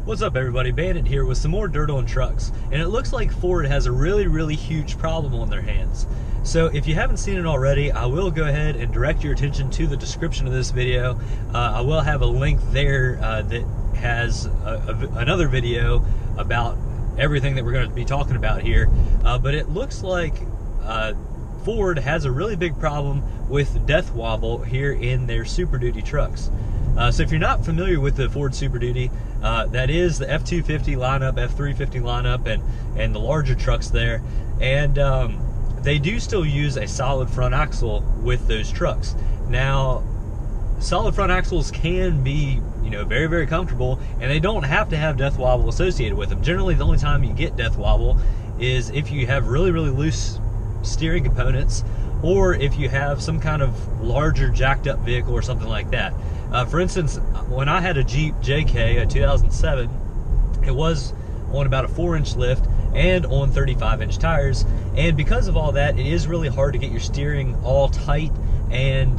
What's up everybody, Bandit here with some more dirt on trucks, and it looks like Ford has a really huge problem on their hands. So if you haven't seen it already, I will go ahead and direct your attention to the description of this video. I will have a link there that has another video about everything that we're going to be talking about here, but it looks like Ford has a really big problem with death wobble here in their Super Duty trucks. So if you're not familiar with the Ford Super Duty, that is the F-250 lineup, F-350 lineup, and the larger trucks there. And they do still use a solid front axle with those trucks. Now, solid front axles can be, very comfortable, and they don't have to have death wobble associated with them. Generally, the only time you get death wobble is if you have really loose steering components, or if you have some kind of larger jacked up vehicle or something like that. For instance, when I had a Jeep JK, a 2007, it was on about a 4-inch lift and on 35-inch tires, and because of all that, it is really hard to get your steering all tight and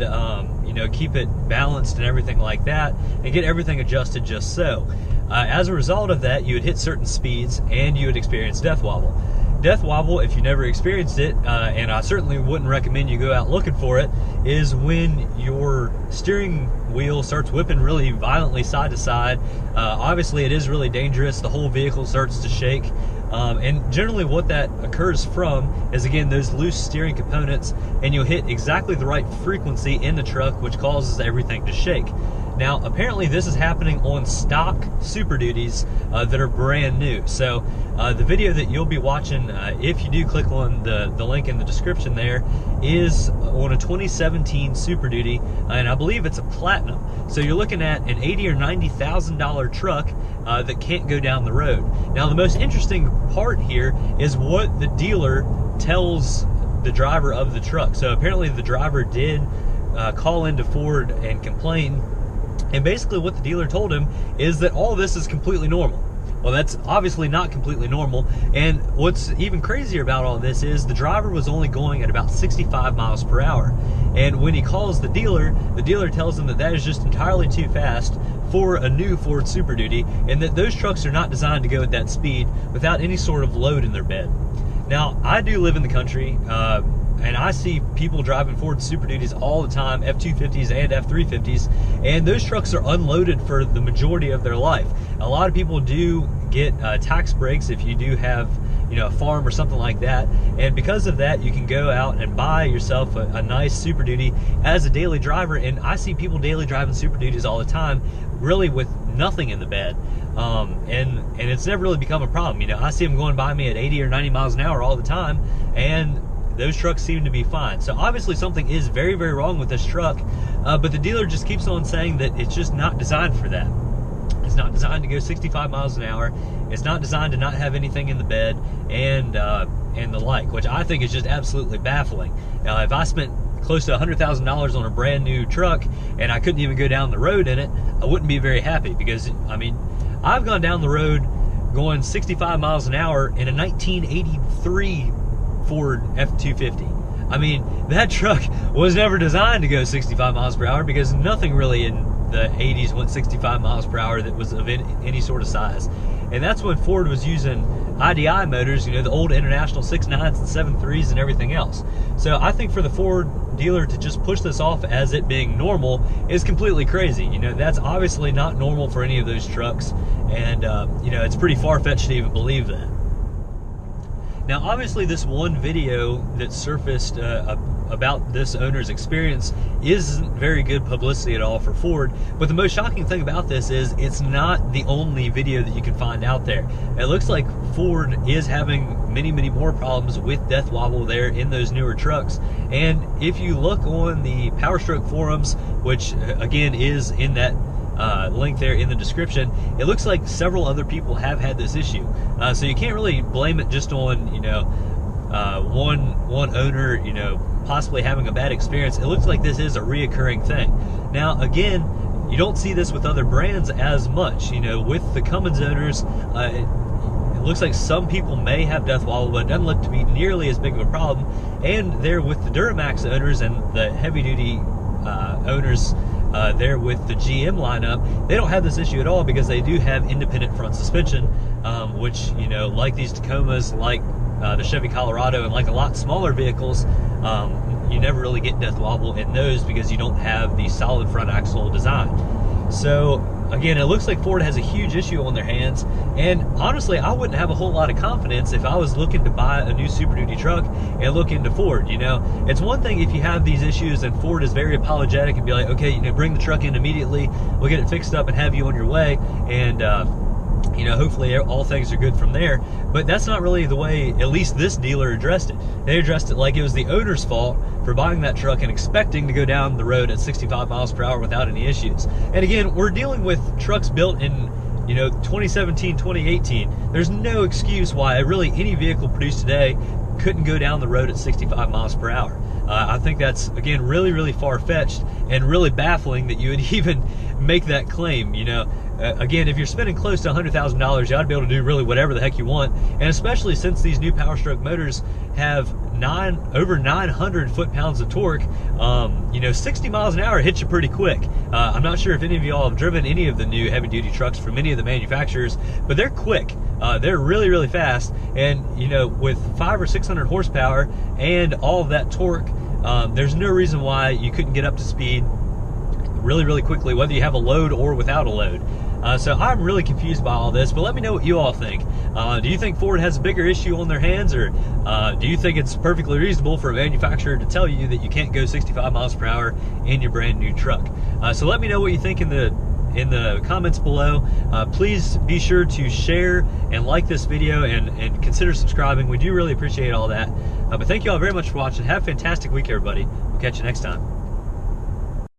keep it balanced and everything like that, and get everything adjusted just so. As a result of that, you would hit certain speeds and you would experience death wobble. Death wobble, if you never experienced it, and I certainly wouldn't recommend you go out looking for it, is when your steering wheel starts whipping really violently side to side. Obviously, it is really dangerous. The whole vehicle starts to shake. And generally what that occurs from is, again, those loose steering components, and you'll hit exactly the right frequency in the truck, which causes everything to shake. Now, apparently this is happening on stock Super Duties that are brand new. So the video that you'll be watching, if you do click on the link in the description there, is on a 2017 Super Duty, and I believe it's a Platinum. So you're looking at an $80,000 or $90,000 truck that can't go down the road. Now, the most interesting part here is what the dealer tells the driver of the truck. So apparently the driver did call into Ford and complain. And basically what the dealer told him is that all this is completely normal. Well, that's obviously not completely normal. And what's even crazier about all this is the driver was only going at about 65 miles per hour. And when he calls the dealer tells him that that is just entirely too fast for a new Ford Super Duty, and that those trucks are not designed to go at that speed without any sort of load in their bed. Now, I do live in the country, and I see people driving Ford Super Duties all the time, F-250s and F-350s, and those trucks are unloaded for the majority of their life. A lot of people do get tax breaks if you do have a farm or something like that, and because of that, you can go out and buy yourself a nice Super Duty as a daily driver. And I see people daily driving Super Duties all the time, really with nothing in the bed, and it's never really become a problem. I see them going by me at 80 or 90 miles an hour all the time, and those trucks seem to be fine. So obviously something is very wrong with this truck, but the dealer just keeps on saying that it's just not designed for that. It's not designed to go 65 miles an hour. It's not designed to not have anything in the bed, and the like, which I think is just absolutely baffling. Now, if I spent close to $100,000 on a brand new truck and I couldn't even go down the road in it, I wouldn't be very happy, because I've gone down the road going 65 miles an hour in a 1983 Ford F-250. That truck was never designed to go 65 miles per hour, because nothing really in the 80s went 65 miles per hour that was of any sort of size. And that's when Ford was using IDI motors, the old International 6.9s and 7.3s and everything else. So I think for the Ford dealer to just push this off as it being normal is completely crazy. That's obviously not normal for any of those trucks, and it's pretty far-fetched to even believe that. Now, obviously, this one video that surfaced about this owner's experience isn't very good publicity at all for Ford, but the most shocking thing about this is it's not the only video that you can find out there. It looks like Ford is having many more problems with death wobble there in those newer trucks, and if you look on the Powerstroke forums, which again is in that link there in the description, it looks like several other people have had this issue. So you can't really blame it just on one owner possibly having a bad experience. It looks like this is a reoccurring thing. Now, again, you don't see this with other brands as much. With the Cummins owners, it looks like some people may have death wobble, but it doesn't look to be nearly as big of a problem. And there with the Duramax owners and the heavy duty owners, there with the GM lineup, they don't have this issue at all because they do have independent front suspension, which, you know, like these Tacomas, like the Chevy Colorado, and like a lot smaller vehicles, you never really get death wobble in those because you don't have the solid front axle design. So again, it looks like Ford has a huge issue on their hands, and honestly, I wouldn't have a whole lot of confidence if I was looking to buy a new Super Duty truck and look into Ford. You know, it's one thing if you have these issues and Ford is very apologetic and be like, okay, you know, bring the truck in immediately, we'll get it fixed up and have you on your way, and you know, hopefully all things are good from there. But that's not really the way, at least this dealer addressed it. They addressed it like it was the owner's fault for buying that truck and expecting to go down the road at 65 miles per hour without any issues. And again, we're dealing with trucks built in, you know, 2017, 2018. There's no excuse why really any vehicle produced today couldn't go down the road at 65 miles per hour. I think that's, again, really, really far-fetched and really baffling that you would even make that claim. You know, again, if you're spending close to $100,000, you ought to be able to do really whatever the heck you want, and especially since these new Power Stroke motors have over 900 foot-pounds of torque, you know, 60 miles an hour hits you pretty quick. I'm not sure if any of y'all have driven any of the new heavy-duty trucks from any of the manufacturers, but they're quick. They're really, really fast, and, you know, with 500 or 600 horsepower and all of that torque, there's no reason why you couldn't get up to speed really, really quickly, whether you have a load or without a load. So I'm really confused by all this, but let me know what you all think. Do you think Ford has a bigger issue on their hands, or do you think it's perfectly reasonable for a manufacturer to tell you that you can't go 65 miles per hour in your brand new truck? So let me know what you think in the comments below. Please be sure to share and like this video and consider subscribing. We do really appreciate all that. But thank you all very much for watching. Have a fantastic week, everybody. We'll catch you next time.